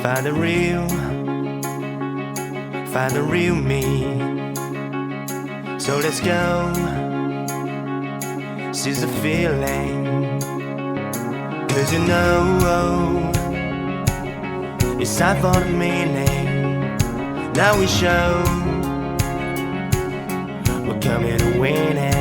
Find the real me. So let's go, seize the feeling. 'Cause you know it's time for the meaning. Now we show we're coming to win it.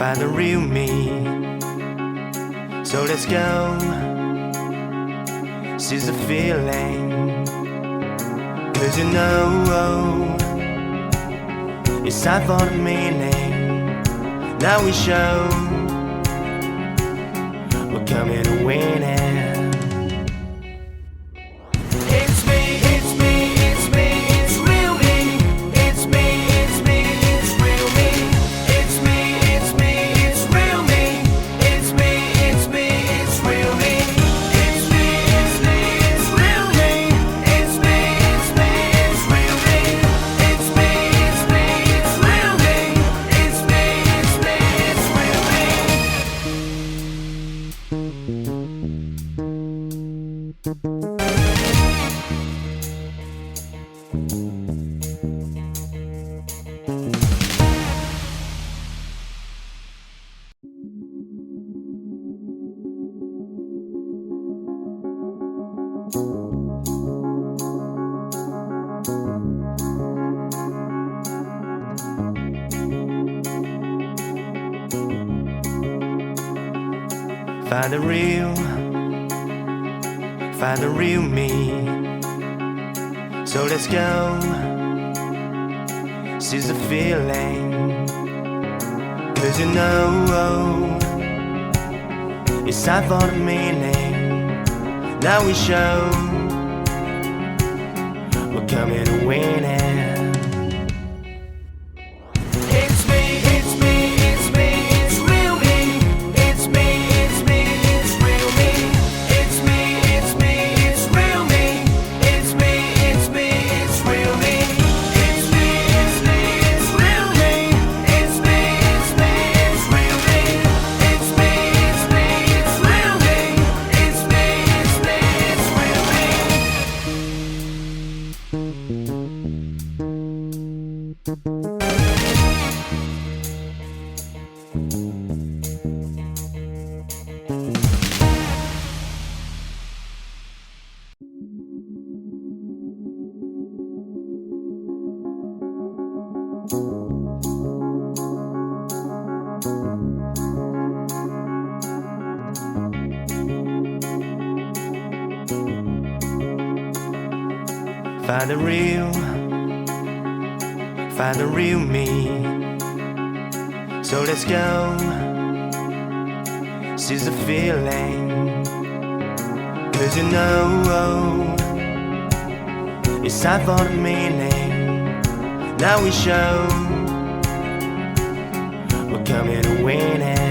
Find the real me. So let's go, seize the feeling. 'Cause you know it's time for the meaning. Now we show we're coming to win it. Find the real me. So let's go, seize the feeling. 'Cause you know it's time for the meaning. Now we show we're coming to win it. Find the real me. So let's go, seize the feeling. 'Cause you know it's time for the meaning. Now we show we're coming to win it.